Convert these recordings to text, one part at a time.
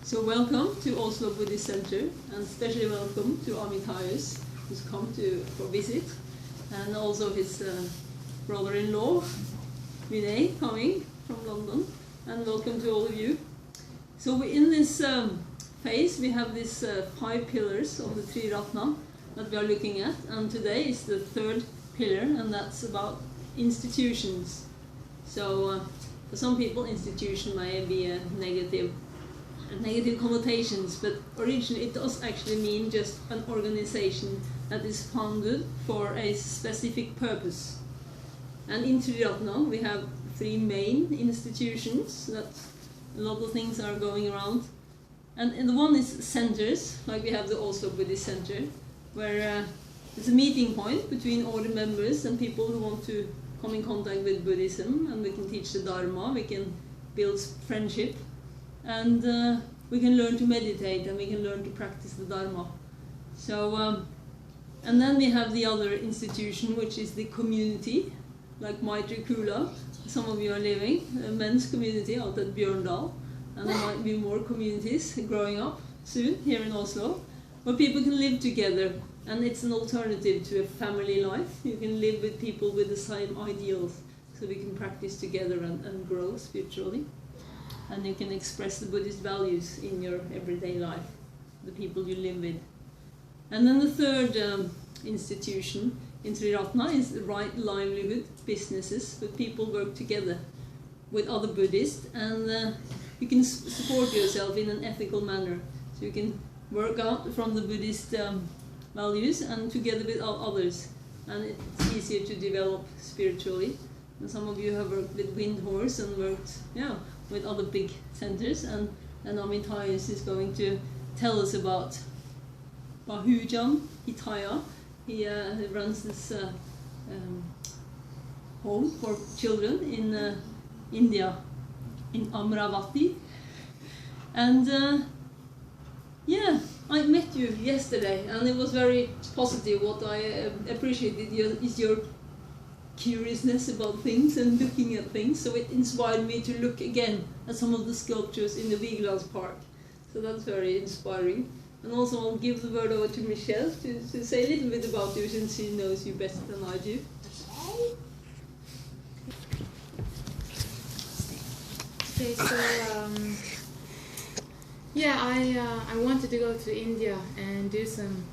So welcome to Oslo Buddhistsenter, and especially welcome to Amitayus, who's come for visit, and also his brother-in-law, Vinay, coming from London, and welcome to all of you. So in this phase we have these 5 pillars of the Three Ratna that we are looking at, and today is the 3rd pillar, and that's about institutions. So for some people institution may be a negative connotations, but originally it does actually mean just an organization that is founded for a specific purpose. And in Three Ratna we have 3 main institutions that a lot of things are going around. And the one is centers, like we have the Oslo Buddhistsenter, where it's a meeting point between all the members and people who want to come in contact with Buddhism, and we can teach the Dharma, we can build friendship, and we can learn to meditate, and we can learn to practice the Dharma. So, and then we have the other institution, which is the community, like Maitri Kula. Some of you are living, a men's community out at Bjørndal, and there might be more communities growing up soon here in Oslo, where people can live together, and it's an alternative to a family life. You can live with people with the same ideals, so we can practice together and grow spiritually. And you can express the Buddhist values in your everyday life, the people you live with. And then the 3rd institution in Three Ratna is the right livelihood businesses, where people work together with other Buddhists, and you can support yourself in an ethical manner. So you can work out from the Buddhist values and together with others, and it's easier to develop spiritually. And some of you have worked with Wind Horse and worked with other big centers, and Amitayus is going to tell us about Bahujan Hitay. He runs this home for children in India, in Amravati. And I met you yesterday, and it was very positive. What I appreciated is your curiousness about things and looking at things. So it inspired me to look again at some of the sculptures in the Vigelands Park. So that's very inspiring. And also I'll give the word over to Michelle to say a little bit about you, since she knows you better than I do. Okay, so I wanted to go to India and do some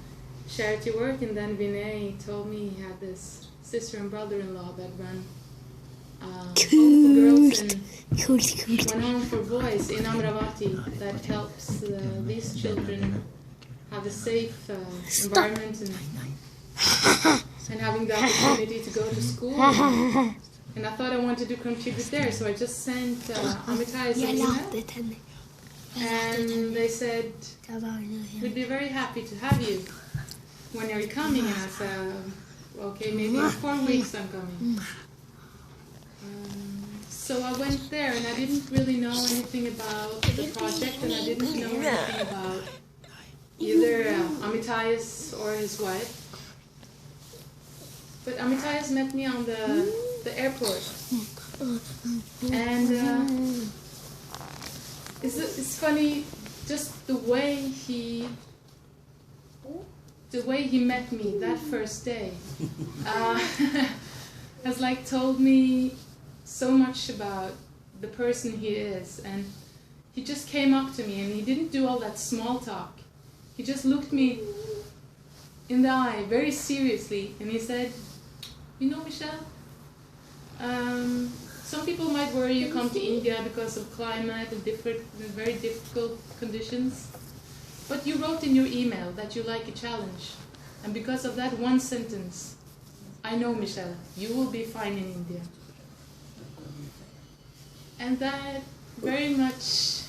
charity work, and then Vinay told me he had this sister and brother-in-law that run home for girls and one home for boys in Amravati that helps these children have a safe environment and having the opportunity to go to school. And I thought I wanted to contribute there, so I just sent Amitayus an email. And they said, we'd be very happy to have you. When are you coming? And I said, okay, maybe in 4 weeks I'm coming. So I went there, and I didn't really know anything about the project, and I didn't know anything about either Amitayus or his wife. But Amitayus met me on the airport, and it's funny, just the way he met me that first day has like told me so much about the person he is. And he just came up to me, and he didn't do all that small talk. He just looked me in the eye very seriously, and he said, you know, Michelle, some people might worry you come to India because of climate and very difficult conditions. But you wrote in your email that you like a challenge. And because of that one sentence, I know, Michelle, you will be fine in India. And that very much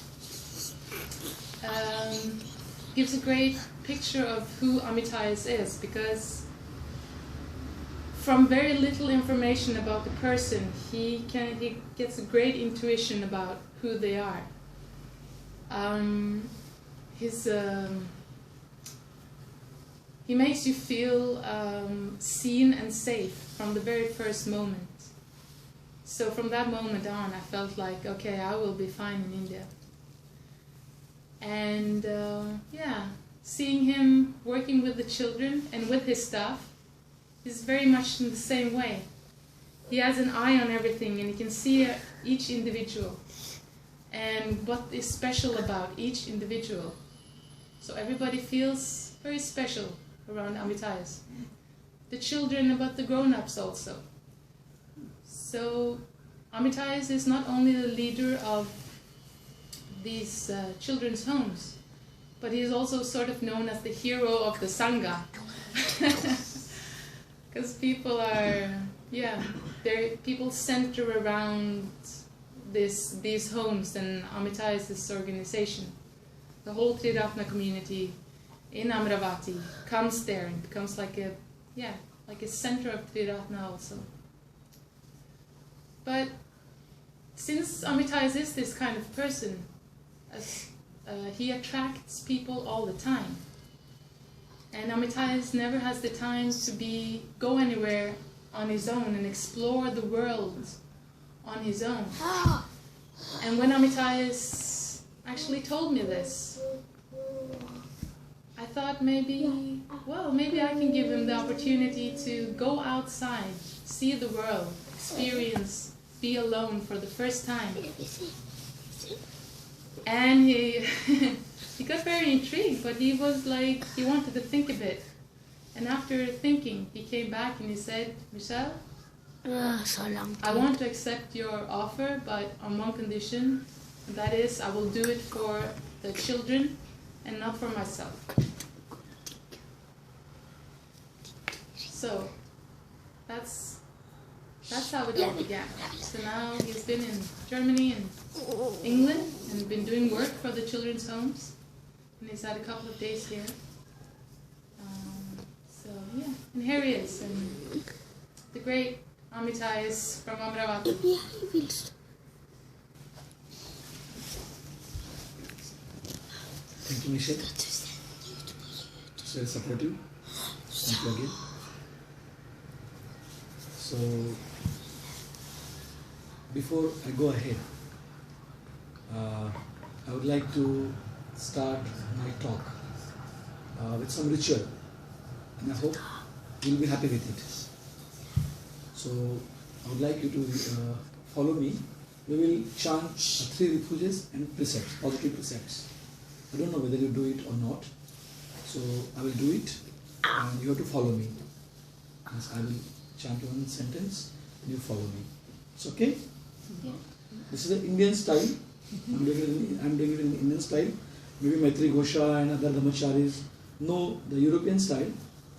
gives a great picture of who Amitayus is, because from very little information about the person, he gets a great intuition about who they are. He makes you feel seen and safe from the very first moment. So from that moment on, I felt like, okay, I will be fine in India. And yeah, seeing him working with the children and with his staff is very much in the same way. He has an eye on everything, and he can see each individual and what is special about each individual. So everybody feels very special around Amitayus. The children, but the grown-ups also. So Amitayus is not only the leader of these children's homes, but he is also sort of known as the hero of the Sangha. Because people are, yeah, people center around these homes and Amitayus' organization. The whole Triratna community in Amravati comes there and becomes like a center of Triratna also. But since Amitayus is this kind of person, he attracts people all the time. And Amitayus never has the time to go anywhere on his own and explore the world on his own. And when Amitayus actually told me this, I thought maybe I can give him the opportunity to go outside, see the world, experience, be alone for the first time. And he got very intrigued, but he was like, he wanted to think a bit. And after thinking, he came back and he said, Michelle, I want to accept your offer, but on one condition, and that is I will do it for the children and not for myself. So that's how it all began. So now he's been in Germany and England and been doing work for the children's homes, and he's had a couple of days here. So yeah, and here he is, and the great Amitayus from Amravati. Thank you, Michelle. So supportive. Thank you again. So, before I go ahead, I would like to start my talk with some ritual, and I hope you will be happy with it. So, I would like you to follow me. We will chant 3 refuges and precepts, positive precepts. I don't know whether you do it or not, so I will do it, and you have to follow me. Yes, I will chant one sentence, and you follow me. It's okay? Yeah. This is the Indian style. I'm doing it in Indian style. Maybe Maitri Ghosha and other Dhammacharis know the European style.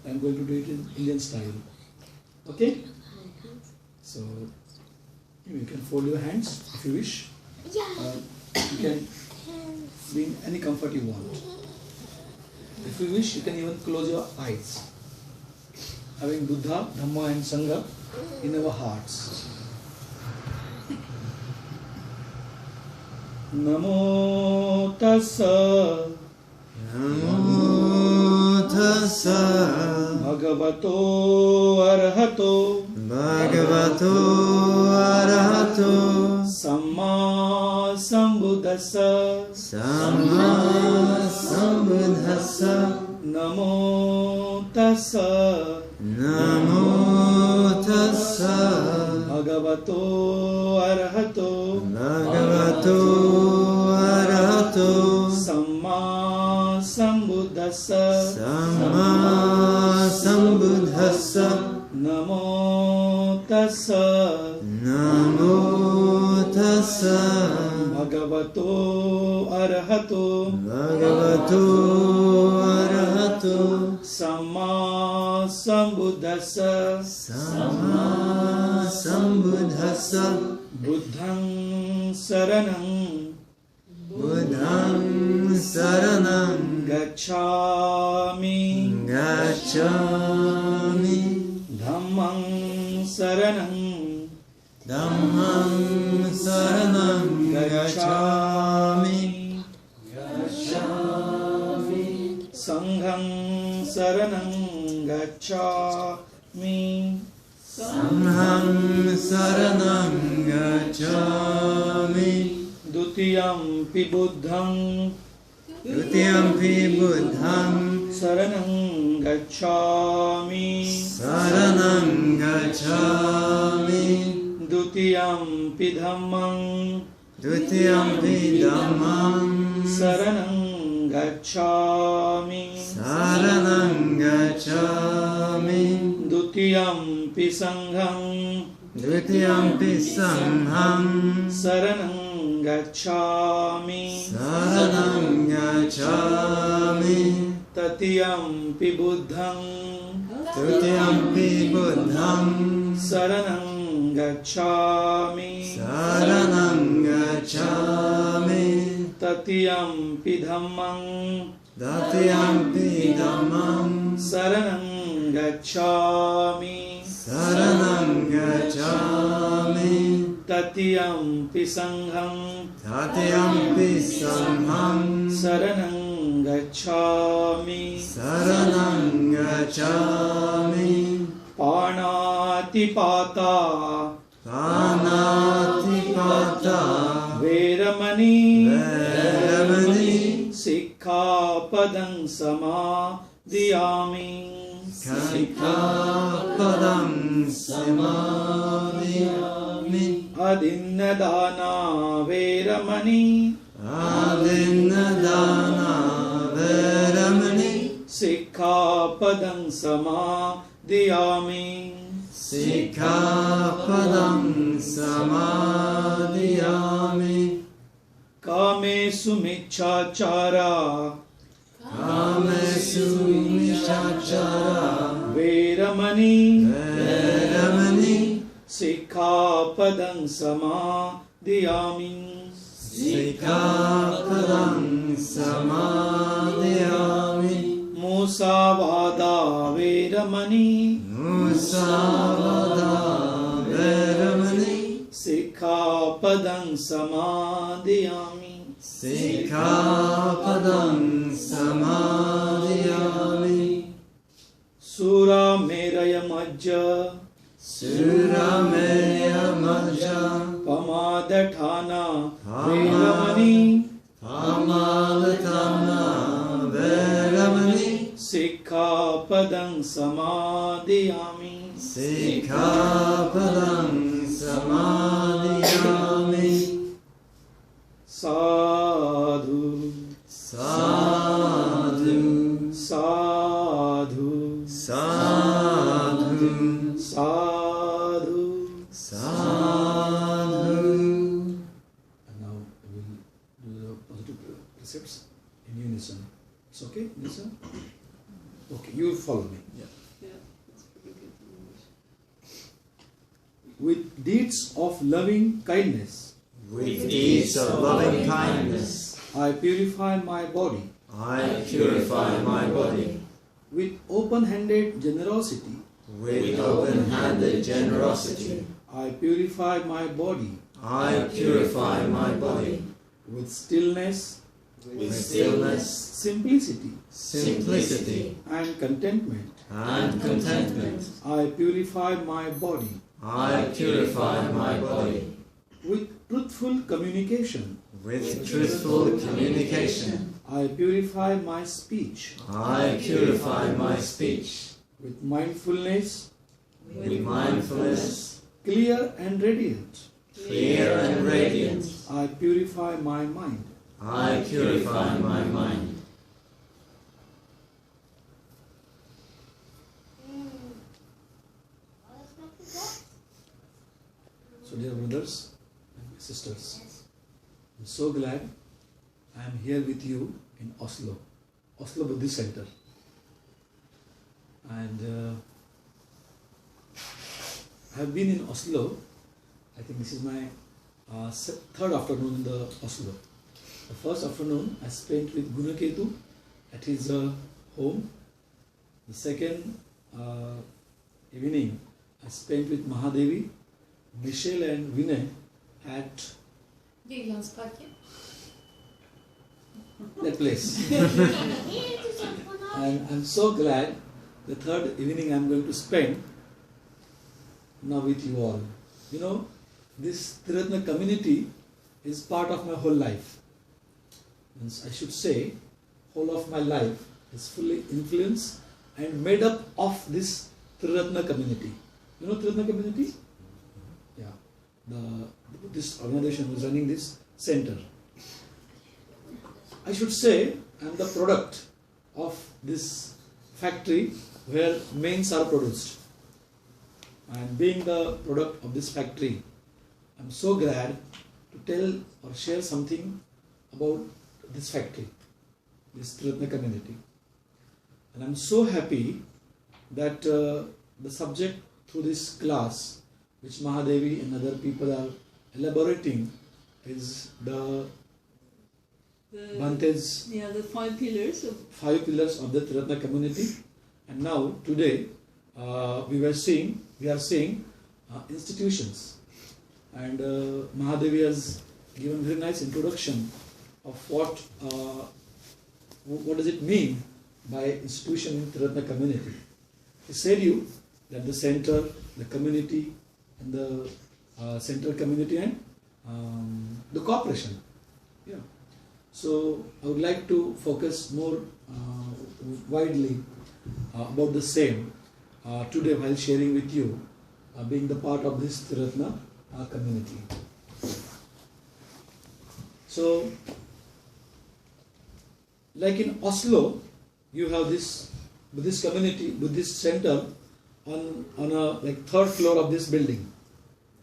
I'm going to do it in Indian style. Okay? So, you can fold your hands if you wish. You can be in any comfort you want. If you wish, you can even close your eyes, having Buddha, Dhamma and Sangha in our hearts. Namo tassa Namo tassa Bhagavato Arahato Samma Sambuddhassa Namo tassa Bhagavato Arahato Samma Sambuddhassa Namo tassa Bhagavato Arahato Samma Sambuddhassa Buddhang Saranam Gacchami Dhammang Saranam Gacchami Sanghang Saranam Gacchami Aham saranam gacchami. Dutiyampi buddham Dutiyampi buddham saranam gacchami. saranam gacchami. Dutiyampi dhammam Dutiyampi dhammam saranam gacchami. saranam gacchami. Dutiyampi sangham Dutiyampi sangham saranam gacchami. saranam gacchami. Tatiyampi buddham Dutiyampi buddham saranam gacchami. saranam gacchami. Tatiyampi dhammam Dutiyampi dhammam saranam gacchami. saranam gacchami. Tatiyampi sangham Tatiyampi sangham saranam gacchami. saranam gacchami. Panati pata Panatipata veramani Veramani sikkhapadam samadhiyami. Sikhapadam samadhiyami. Adinnadana veramani Adinnadana Veramani sikkhapadam samadhiyami. Sikhapadam samadhiyami. Kamesu michachara Kamesu michachara veramani Veramani sikkhapadam samadhiyami. Sikhapadam samadhiyami. Musavada veramani Musavada Veramani sikkhapadam samadhiyami. Sikhapadam samadhiyami. Sura meraya majja Surameya Majja pamadatana veramani Pamadatana Veramani sikkhapadam samadhiyami. Sikhapadam samadhiyami. Sadhu Sadhu sadhu Sadhu sadhu. Sadhu. And now we will do the positive precepts in unison. It's okay, Nisa? Okay, you will follow me. Yeah, that's pretty good in English. With deeds of loving kindness, With deeds of loving kindness, I purify my body. I purify my body. With open-handed generosity, With open-handed generosity, I purify my body. I purify my body. With stillness, With stillness, simplicity, simplicity, and contentment, and contentment, I purify my body. I purify my body. With truthful communication, With truthful communication, I purify my speech. I purify my speech. With mindfulness, With mindfulness, clear and radiant, clear and radiant, I purify my mind. I purify my mind. So dear brothers and sisters, I'm so glad I am here with you in Oslo, Oslo Buddhistsenter. And I have been in Oslo, I think this is my third afternoon in the Oslo. The first afternoon I spent with Gunaketu at his home. The second evening I spent with Mahadevi, Michelle and Vinay at that place. And I'm so glad the third evening I'm going to spend now with you all. You know, this Triratna community is part of my whole life. Means I should say, whole of my life is fully influenced and made up of this Triratna community. You know Triratna community? Yeah. The Buddhist organization who is running this center. I should say I am the product of this factory where mains are produced. And being the product of this factory, I am so glad to tell or share something about this factory, this Triratna community. And I am so happy that the subject through this class, which Mahadevi and other people are elaborating, is the Bhante's the 5 pillars of 5 pillars of the Triratna community. And now today we are seeing institutions, and Mahadevi has given very nice introduction of what does it mean by institution in Triratna community. He said you that the center, the community, and the center community and the cooperation. Yeah. So I would like to focus more widely about the same today while sharing with you, being the part of this Triratna community. So, like in Oslo, you have this Buddhist community, Buddhist center on a like 3rd floor of this building.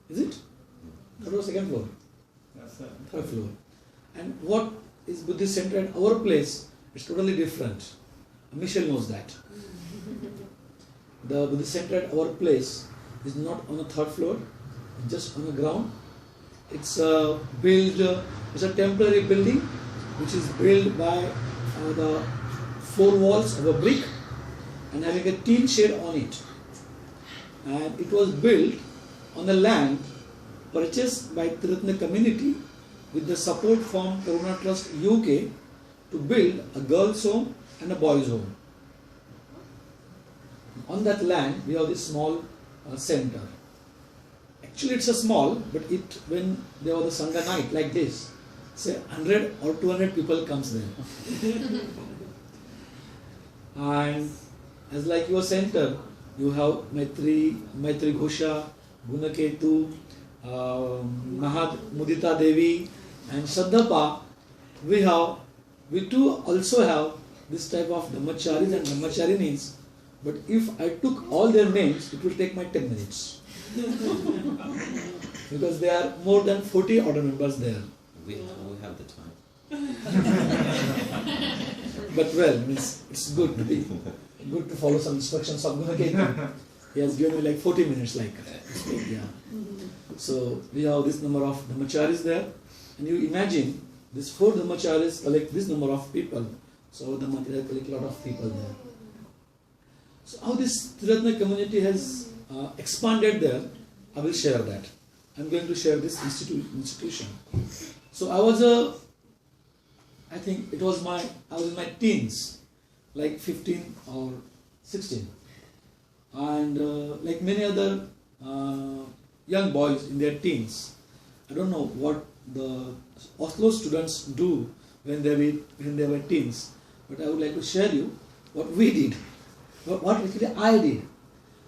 Is it? 3rd or 2nd floor? Yes, sir. 3rd floor. And what is Buddhist center at our place is totally different. Michelle knows that. The Buddhist center at our place is not on the 3rd floor, it's just on the ground. It's it's a temporary building which is built by the 4 walls of a brick and having a tin shed on it. And it was built on the land purchased by Triratna community with the support from Karuna Trust UK to build a girls' home and a boys' home. On that land we have this small center. Actually it's a small, but when there was a Sangha night like this, say 100 or 200 people comes there. And as like your center, you have Maitri Ghosha, Gunaketu, Muditadevi and Shraddhapa. We too also have this type of Dhammacharis and Dhammacharinis, but if I took all their names, it will take my 10 minutes. Because there are more than 40 order members there. We have the time. But well, it's good to follow some instructions of Gunaketu. He has given me like 40 minutes like to speak, yeah. So we have this number of Dhammacharis there, and you imagine these 4 Dhammacharis collect this number of people, so Dhammacharis collect a lot of people there. So how this Triratna community has expanded there, I will share that. I am going to share this institution. So I was I was in my teens, like 15 or 16. And like many other young boys in their teens, I don't know what the Oslo students do when they were teens, but I would like to share you what we did, what actually I did.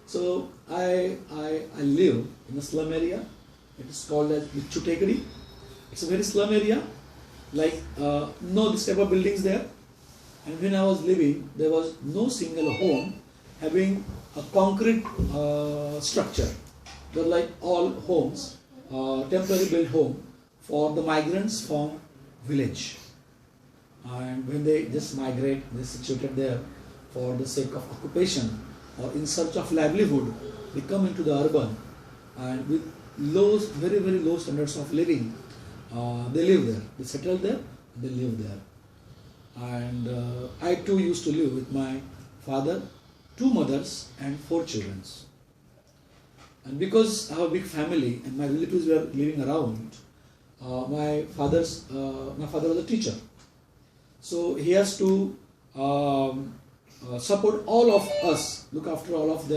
So I live in a slum area. It is called as Muditadevi. It's a very slum area, like no this type of buildings there. And when I was living, there was no single home having a concrete structure. They were like all homes, temporary built home for the migrants from village. And when they just migrate, they situated there for the sake of occupation or in search of livelihood, they come into the urban and with very very low standards of living, they live there. They settle there, they live there. And I too used to live with my father, 2 mothers and 4 children. And because I have a big family and my relatives were living around, my father was a teacher. So he has to support all of us, look after all of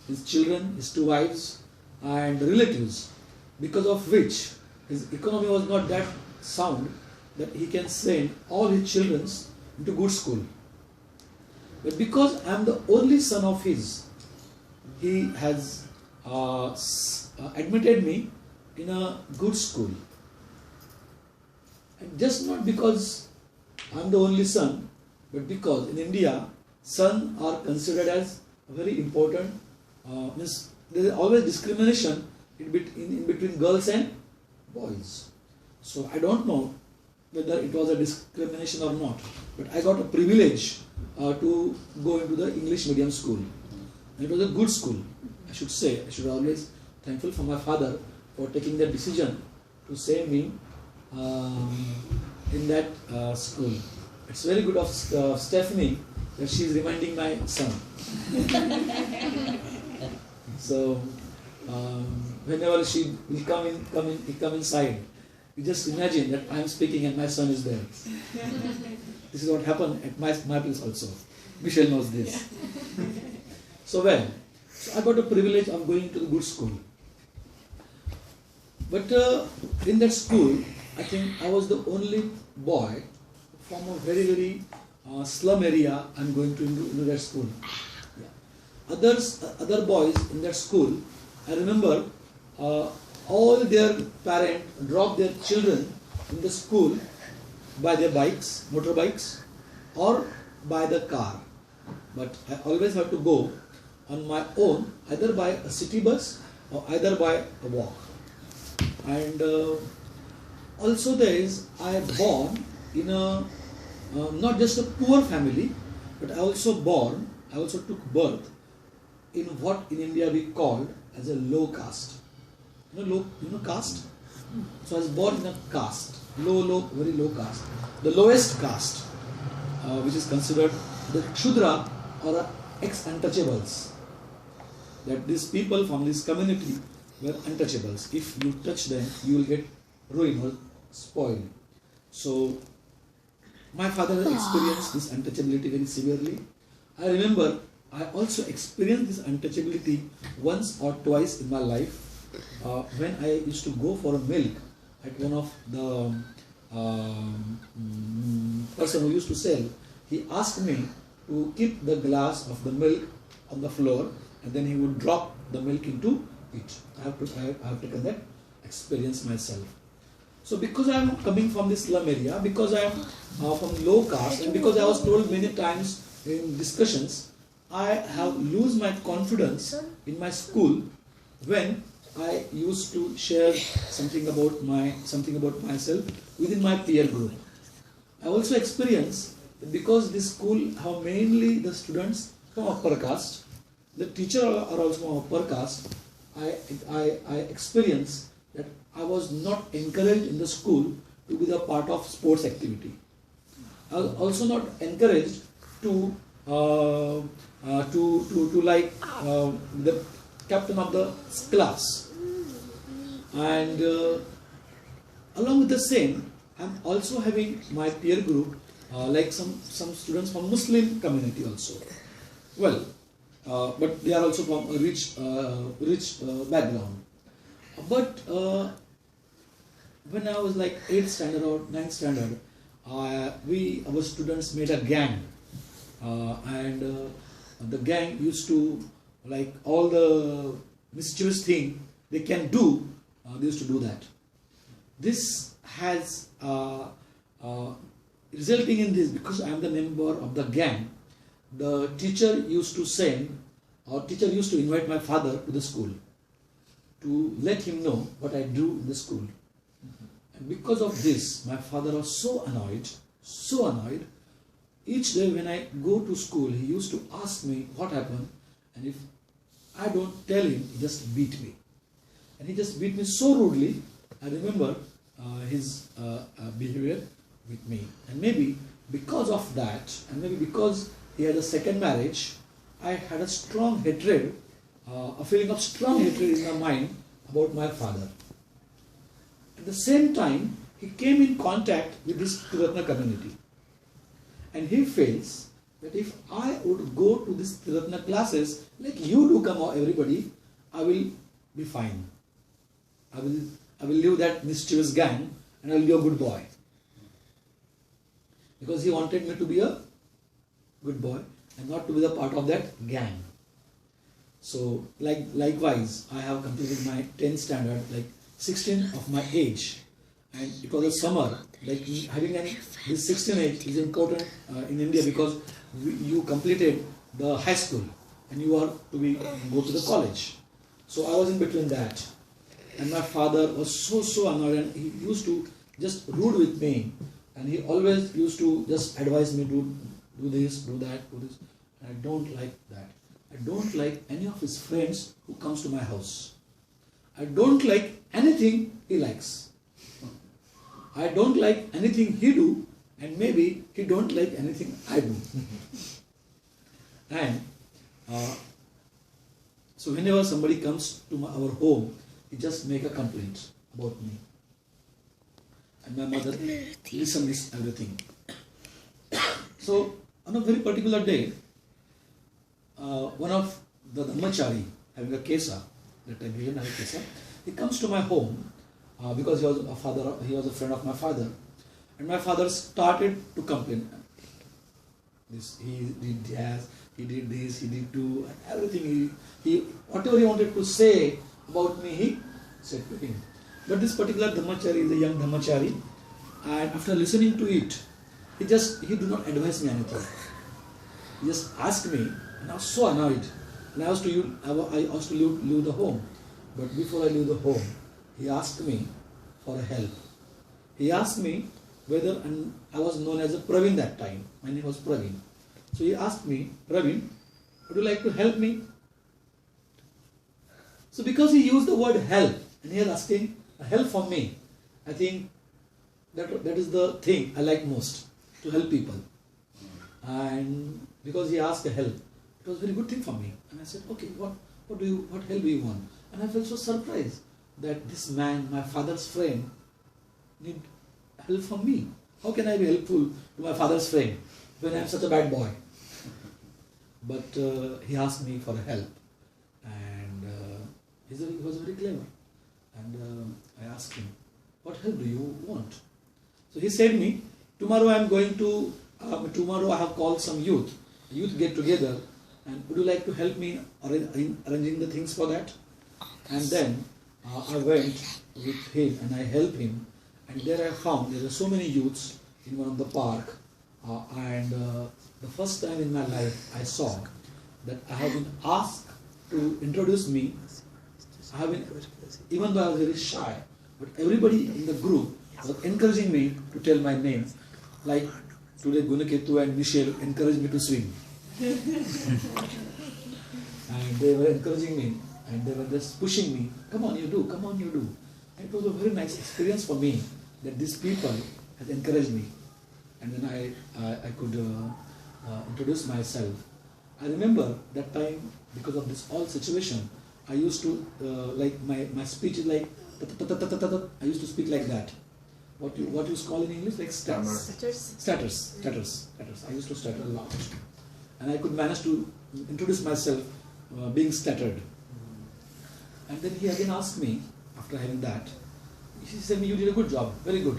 his children, his 2 wives, and relatives, because of which his economy was not that sound that he can send all his children into good school. But because I am the only son of his, he has admitted me in a good school. And just not because I am the only son, but because in India, sons are considered as very important. Means there is always discrimination in between girls and boys. So I don't know whether it was a discrimination or not, but I got a privilege to go into the English medium school. And it was a good school, I should say. I should always thankful for my father for taking that decision to send me in that school. It's very good of Stephanie that she is reminding my son. So whenever she will come inside, you just imagine that I am speaking and my son is there. This is what happened at my place also. Michelle knows this. So I got the privilege of going to the good school. But in that school, I think I was the only boy from a very, very slum area. I'm going to into that school. Yeah. Other boys in that school, I remember all their parents drop their children in the school by their bikes, motorbikes, or by the car. But I always have to go on my own, either by a city bus or either by a walk. And also I born in a not just a poor family, but I also took birth in what in India we called as a low caste. You know caste? So I was born in a caste, very low caste. The lowest caste, which is considered the Shudra or ex-untouchables. That these people from this community were untouchables. If you touch them, you will get ruined or spoiled. So my father experienced this untouchability very severely. I remember I also experienced this untouchability once or twice in my life when I used to go for a milk at one of the person who used to sell. He asked me to keep the glass of the milk on the floor, and then he would drop the milk into it. I have taken that experience myself. So because I am coming from this slum area, because I am from low caste, and because I was told many times in discussions, I have lose my confidence in my school when I used to share something about myself within my peer group. I also experienced that because this school have mainly the students from upper caste, the teachers are also from upper caste. I experienced that I was not encouraged in the school to be the part of sports activity. I was also not encouraged to like the captain of the class. And along with the same, I'm also having my peer group, like some students from Muslim community also. Well, but they are also from a rich background. But when I was like 8th standard or 9th standard, our students made a gang, and the gang used to, like, all the mischievous thing they can do, they used to do that. This has resulting in this, because I am the member of the gang, the teacher used to invite my father to the school to let him know what I do in the school. And because of this, my father was so annoyed. Each day when I go to school, he used to ask me what happened, and if I don't tell him, he just beat me. And he just beat me so rudely. I remember his behavior with me. And maybe because of that, and maybe because he had a second marriage, I had a strong hatred, a feeling of strong hatred in my mind about my father. At the same time, he came in contact with this Triratna community. And he feels that if I would go to this Triratna classes, like you do come out everybody, I will be fine. I will leave that mischievous gang and I will be a good boy. Because he wanted me to be a good boy and not to be the part of that gang. So likewise, I have completed my 10th standard, like 16 of my age. And it was a summer, like having this 16 age is important in India because you completed the high school and you are to go to the college. So I was in between that. And my father was so annoyed and he used to just rude with me. And he always used to just advise me to do this, do that, do this. And I don't like that. I don't like any of his friends who comes to my house. I don't like anything he likes. I don't like anything he do, and maybe he don't like anything I do. And so whenever somebody comes to our home, he just make a complaint about me. And my mother listens everything. So on a very particular day, one of the Dhammachari, having a kesa, that time he didn't have a kesa, he comes to my home because he was a friend of my father, and my father started to complain. He did this, he did do, and everything. He whatever he wanted to say about me, he said to him. But this particular Dhammachari is a young Dhammachari, and after listening to it, he do not advise me anything. He just asked me, and I was so annoyed. And I was to leave the home. But before I leave the home, he asked me for help. He asked me whether, and I was known as a Praveen that time. My name was Praveen. So he asked me, Praveen, would you like to help me? So because he used the word help, and he was asking help from me, I think that is the thing I like most, to help people. And because he asked help, it was a very good thing for me. And I said, okay, what help do you want? And I felt so surprised that this man, my father's friend, need help from me. How can I be helpful to my father's friend when I am such a bad boy? But he asked me for help, and he was very clever. And I asked him, what help do you want? So he said me, tomorrow I have called some youth get together, and would you like to help me in arranging the things for that? And then I went with him and I helped him, and there I found there were so many youths in one of the park, and the first time in my life I saw that I have been asked to introduce me. I have been, even though I was very shy, but everybody in the group was encouraging me to tell my name. Like today Gunaketu and Michelle encouraged me to swim. And they were encouraging me, and they were just pushing me, come on you do. And it was a very nice experience for me that these people had encouraged me. And then I could introduce myself. I remember that time, because of this all situation, I used to, like my speech is like, I used to speak like that. What you call in English, like stutters. I used to stutter a lot. And I could manage to introduce myself being stuttered. And then he again asked me, after having that, he said, you did a good job, very good.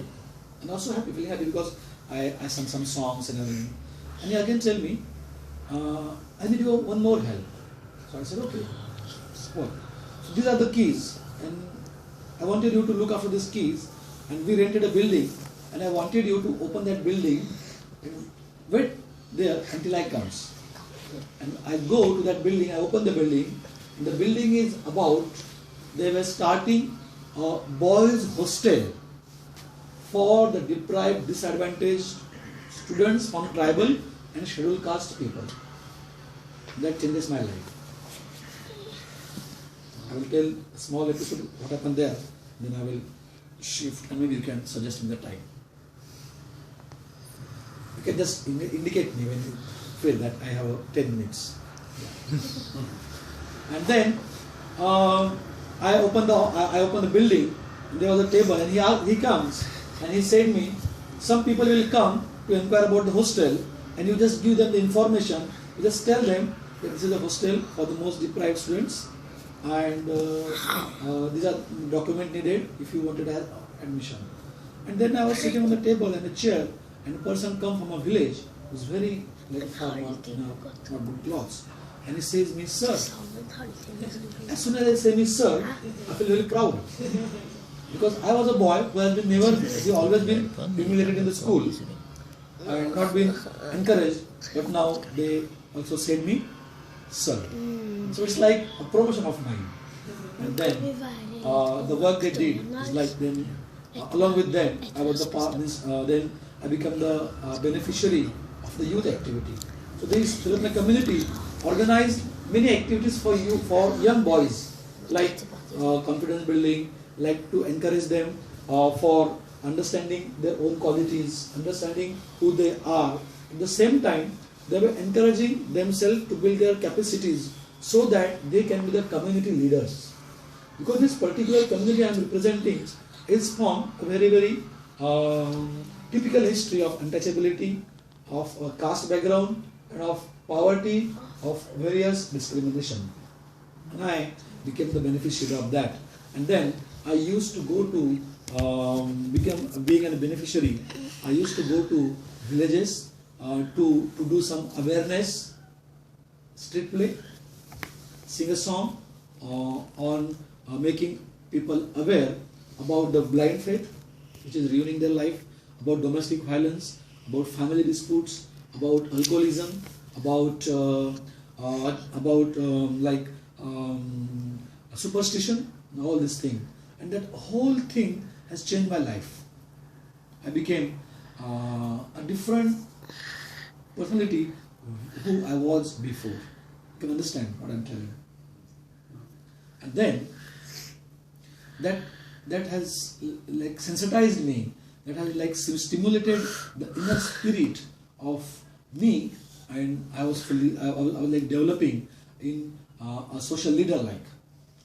And I was so happy, really happy, because I sang some songs and everything. And he again told me, I need you one more help. So I said, okay. What? So these are the keys, and I wanted you to look after these keys, and we rented a building, and I wanted you to open that building and wait there until I comes. And I go to that building, I open the building, and the building is about, they were starting a boys' hostel for the deprived, disadvantaged students from tribal and scheduled caste people. That changes my life. I will tell a small episode what happened there, then I will shift, and maybe you can suggest me the time. You can just indicate me when you feel that I have 10 minutes. Yeah. And then I open the building, and there was a table, and he comes and he said me, some people will come to inquire about the hostel, and you just give them the information. You just tell them that this is a hostel for the most deprived students, and these are document needed if you wanted to have admission. And then I was sitting on the table and a chair, and a person come from a village who's very like a farmer in a not good clothes, and he says me, sir. As soon as I say me, sir, I feel very proud. Because I was a boy who has been always been humiliated in the school and not been encouraged, but now they also said me, sir. So it's like a promotion of mine. And then the work they did is like then along with them I was the part. Then I become the beneficiary of the youth activity. So this Filipino community organized many activities for young boys, like confidence building, like to encourage them for understanding their own qualities, understanding who they are. At the same time, they were encouraging themselves to build their capacities so that they can be the community leaders. Because this particular community I am representing is from a very, very typical history of untouchability, of caste background, and of poverty, of various discrimination. And I became the beneficiary of that. And then I used to go to, being a beneficiary, I used to go to villages to do some awareness, street play, sing a song on making people aware about the blind faith, which is ruining their life, about domestic violence, about family disputes, about alcoholism, about superstition, and all this thing. And that whole thing has changed my life. I became a different personality who I was before. You can understand what I'm telling. And then that has like sensitized me, that has like stimulated the inner spirit of me, and I was like developing in a social leader like.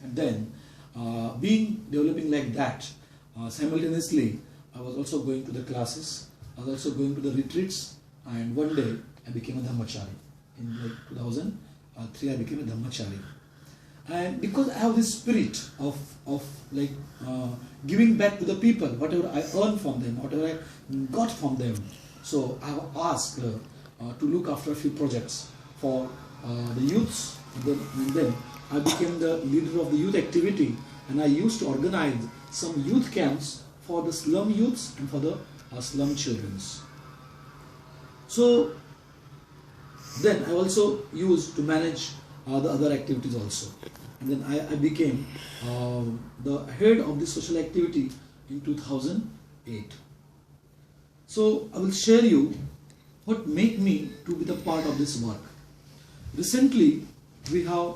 And then developing like that, simultaneously I was also going to the classes, I was also going to the retreats, and one day I became a Dhammachari. In like 2003 I became a Dhammachari. And because I have this spirit of like giving back to the people, whatever I earned from them, whatever I got from them, so I have asked to look after a few projects for the youths, and then I became the leader of the youth activity, and I used to organize some youth camps for the slum youths and for the slum children. So then I also used to manage the other activities also. And then I became the head of this social activity in 2008. So I will share you what made me to be the part of this work. Recently, we have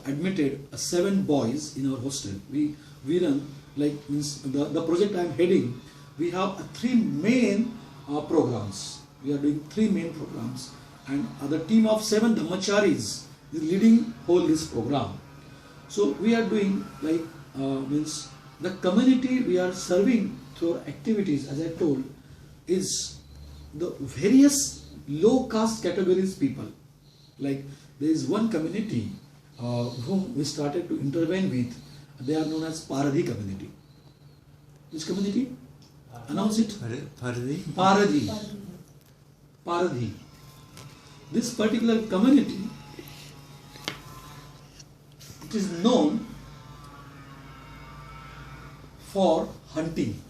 admitted 7 boys in our hostel. We run, like means the project I am heading, we have 3 main programs. We are doing 3 main programs, and the team of 7 Dhammacharis is leading whole this program. So we are doing like means the community we are serving through our activities, as I told, is the various low caste categories people. Like there is one community whom we started to intervene with. They are known as Paradhi community. Which community? Announce it. Paradhi. Paradhi. This particular community, it is known for hunting.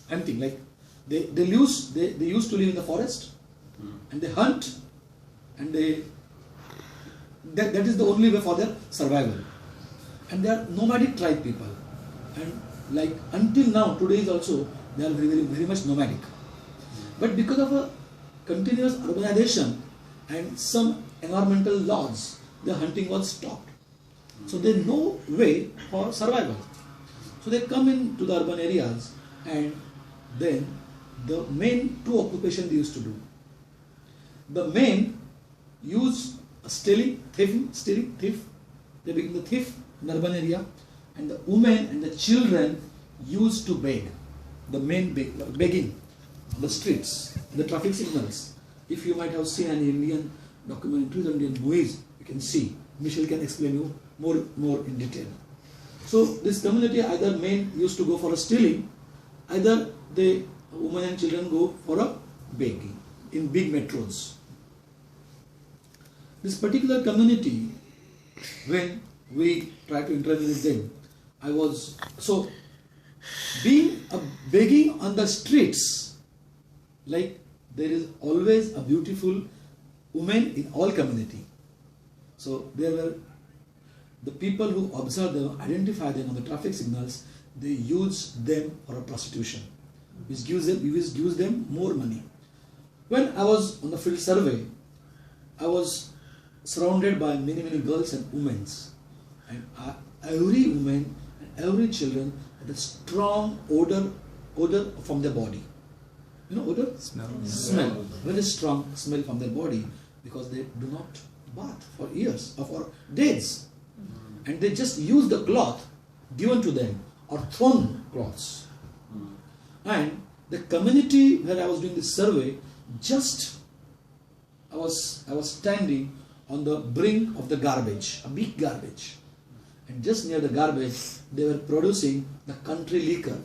Hunting, like they used to live in the forest, and they hunt, and that is the only way for their survival. And they are nomadic tribe people, and like until now, today is also they are very, very, very much nomadic. But because of a continuous urbanization and some environmental laws, the hunting was stopped. So there is no way for survival. So they come into the urban areas, and then the main 2 occupations they used to do. The men use stealing, thief. They become the thief in the urban area, and the women and the children used to beg. The men begging on the streets, the traffic signals. If you might have seen an Indian documentaries, Indian movies, you can see Michelle can explain you more in detail. So this community, either men used to go for a stealing, either the women and children go for a begging in big metros. This particular community, when we try to intervene with them, I was so being begging on the streets, like there is always a beautiful woman in all community. So there were the people who observe them, identify them on the traffic signals, they use them for a prostitution, which gives them more money. When I was on the field survey, I was surrounded by many girls and women, and every woman and every children had a strong odor from their body. You know odor? Smell. Very strong smell from their body, because they do not bath for years or for days, and they just use the cloth given to them or thrown cloths. And the community where I was doing this survey, just I was standing on the brink of the garbage, a big garbage, and just near the garbage they were producing the country liquor.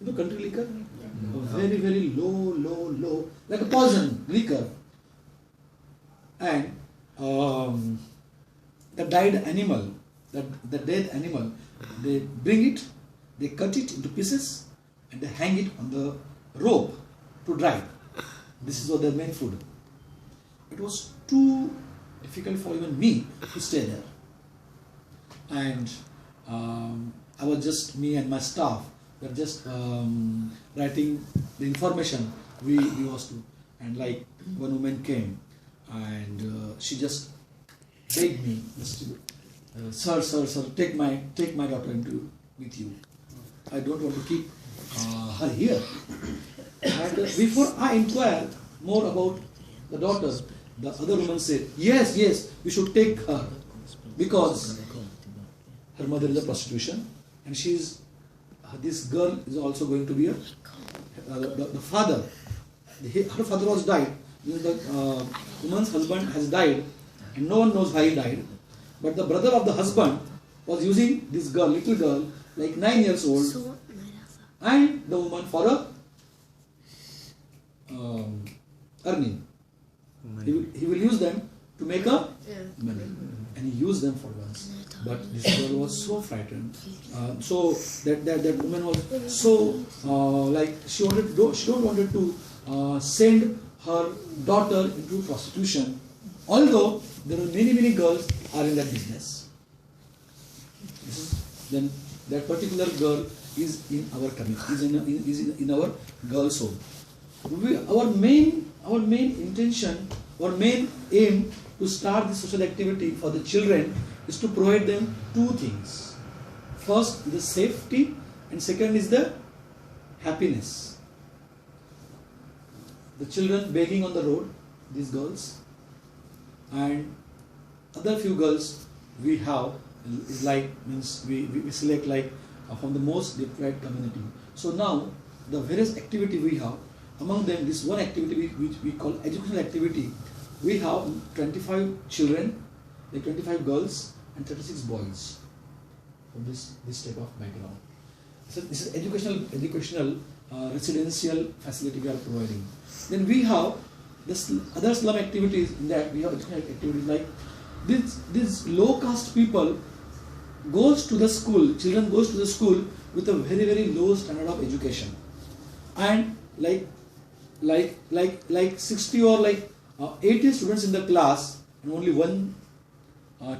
You know country liquor? A very low, like a poison liquor. And the died animal, the dead animal, they bring it, they cut it into pieces, and they hang it on the rope to dry. This is what their main food. It was too difficult for even me to stay there. And I was just, me and my staff were just writing the information we was to. And like one woman came and she just begged me, sir, take my daughter with you. I don't want to keep her here. And before I inquired more about the daughter, the other woman said, yes, we should take her, because her mother is a prostitution, and this girl is also going to be the father. Her father was died. The woman's husband has died, and no one knows why he died. But the brother of the husband was using this girl, little girl, like 9 years old, and the woman for a earning. He will use them to make a money, and he used them for once. But this girl was so frightened, so that woman was so like she don't wanted to send her daughter into prostitution, although there are many girls are in that business. Then that particular girl is in our community, is in our girls' home. Our main intention, our main aim to start the social activity for the children is to provide them two things. First is the safety, and second is the happiness. The children begging on the road, these girls, and other few girls we have is like, means we select like from the most deprived community. So now the various activity we have, among them this one activity which we call educational activity, we have 25 children, like 25 girls and 36 boys from this type of background. So this is educational residential facility we are providing. Then we have the other slum activities. In that we have educational activities like these low caste people goes to the school, children goes to the school with a very low standard of education, and like 60 or like 80 students in the class and only one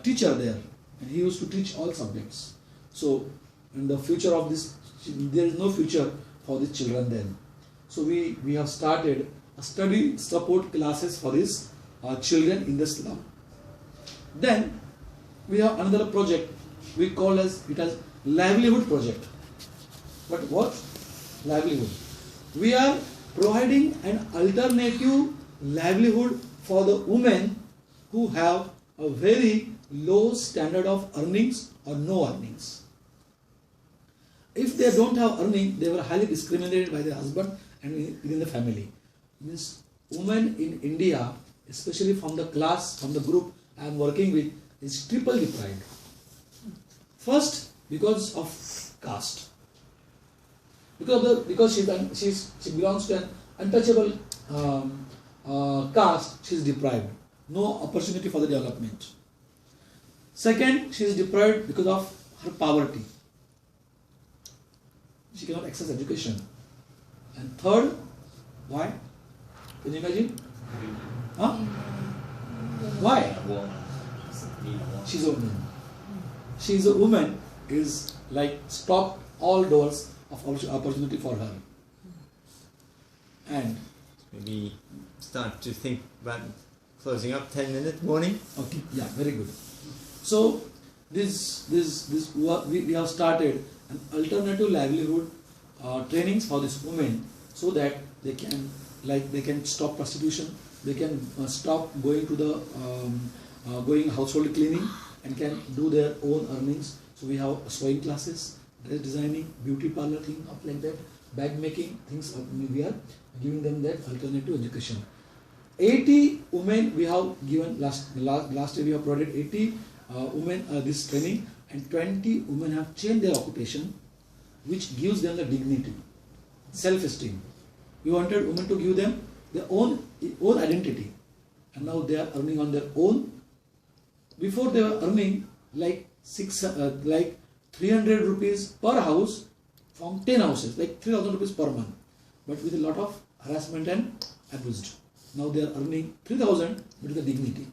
teacher there, and he used to teach all subjects. So in the future of this, there is no future for these children then. So we have started a study support classes for these children in the slum. Then we have another project we call it as livelihood project. But what? Livelihood. We are providing an alternative livelihood for the women who have a very low standard of earnings or no earnings. If they don't have earning, they were highly discriminated by their husband and within the family. Means women in India, especially from the class, from the group I am working with, is triple deprived. First, because of caste. Because she belongs to an untouchable caste, she is deprived. No opportunity for the development. Second, she is deprived because of her poverty. She cannot access education. And third, why? Can you imagine? Huh? Why? She's a woman. She's a woman is like stop all doors of opportunity for her. And maybe start to think about closing up 10-minute warning. okay, yeah, very good. So this we have started an alternative livelihood trainings for these women so that they can stop prostitution, they can stop going to the going household cleaning and can do their own earnings. So we have sewing classes, dress designing, beauty parlor thing up like that, bag making things. We are giving them that alternative education. 80 women we have given last year. We have provided 80 women this training, and 20 women have changed their occupation, which gives them the dignity, self-esteem. We wanted women to give them their own identity, and now they are earning on their own. Before they were earning like 300 rupees per house from 10 houses, like 3,000 rupees per month, but with a lot of harassment and abused. Now they are earning 3,000 but with a dignity.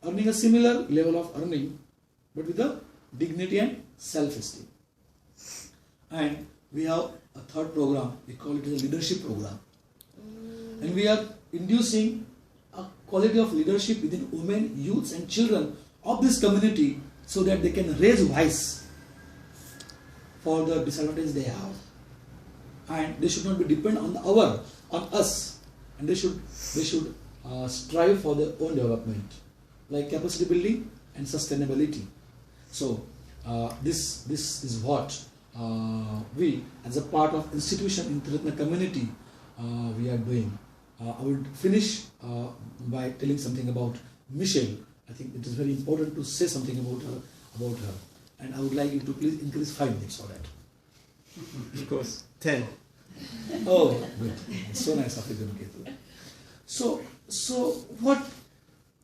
Earning a similar level of earning but with a dignity and self-esteem. And we have a third program, we call it a leadership program. And we are inducing a quality of leadership within women, youths and children of this community so that they can raise voice for the disadvantage they have. And they should not be dependent on us, and they should strive for their own development, like capacity building and sustainability. So this is what we as a part of institution in Triratna community we are doing. I would finish by telling something about Michelle. I think it is very important to say something about her, and I would like you to please increase 5 minutes for that. Of course, 10. Oh, good. So nice of you, Ketu. So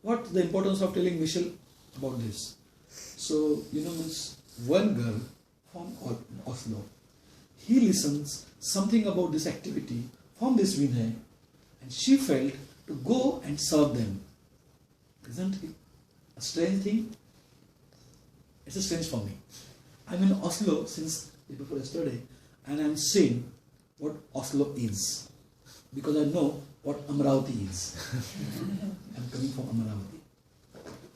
what the importance of telling Michelle about this? So, means one girl from Oslo, he listens something about this activity from this Vinay, and she felt to go and serve them. Isn't it a strange thing? It's a strange for me. I'm in Oslo since day before yesterday, and I'm seeing what Oslo is, because I know what Amravati is. I'm coming from Amravati.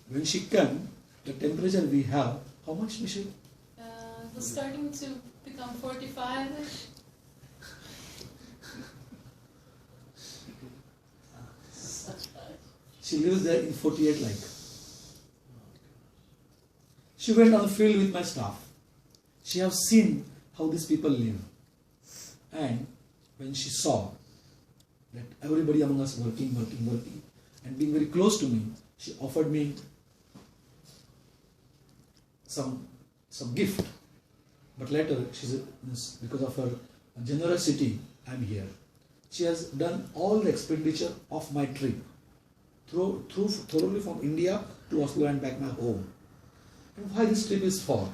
When she came, the temperature we have, how much, Michelle? It was starting to become 45-ish. She lives there in 48 like. She went on the field with my staff. She has seen how these people live. And when she saw that everybody among us working, and being very close to me, she offered me some gift. But later, because of her generosity, I'm here. She has done all the expenditure of my trip, thoroughly from India to Oslo and back my home. And why this trip is for?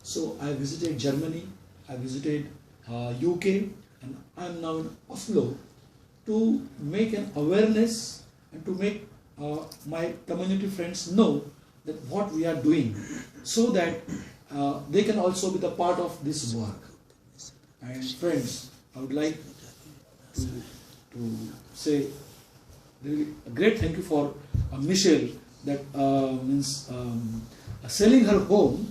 So I visited Germany, I visited UK, and I am now in Oslo to make an awareness and to make my community friends know that what we are doing, so that they can also be the part of this work. And friends, I would like to say really a great thank you for Michelle, that means selling her home.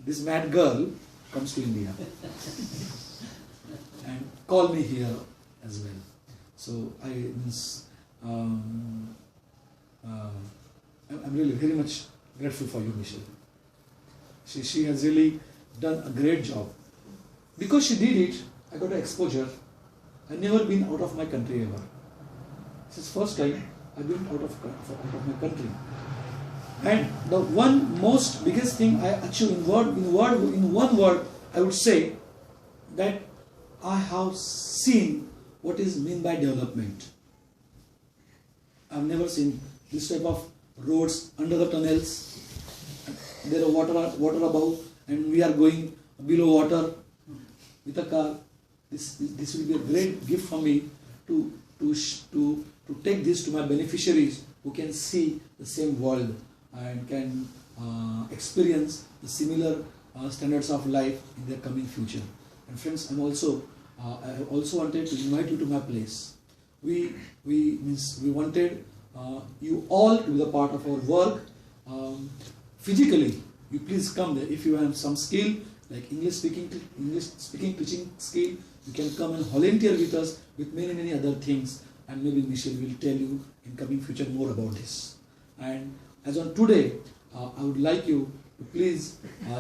This mad girl comes to India and call me here as well. So I'm really very much grateful for you, Michelle. She has really done a great job. Because she did it, I got an exposure. I've never been out of my country ever. This is first time I've been out of my country. And the one most biggest thing I achieved in one word, I would say that I have seen what is meant by development. I've never seen this type of roads under the tunnels. There are water above, and we are going below water with a car. This will be a great gift for me to take this to my beneficiaries who can see the same world and can experience the similar standards of life in their coming future. And friends, I also wanted to invite you to my place. We wanted you all to be the part of our work. Physically, you please come there. If you have some skill like English speaking, teaching skill, you can come and volunteer with us with many other things. And maybe Michelle will tell you in coming future more about this. And as on today, I would like you to please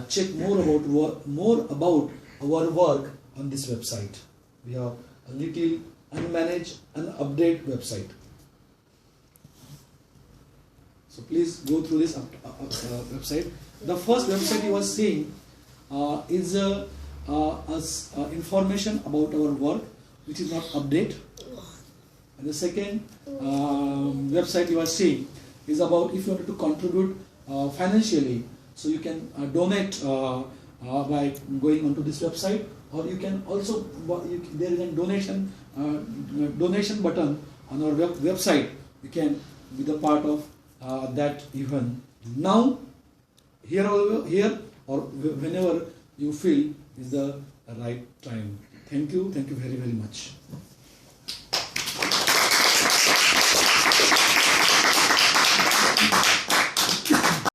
check more about our work on this website. We have a little unmanaged, unupdated website. So please go through this website. The first website you are seeing is information about our work, which is not update. And the second website you are seeing is about if you want to contribute financially. So you can donate by going onto this website, or you can also there is a donation button on our website. You can be the part of that even now, here or whenever you feel is the right time. Thank you very much.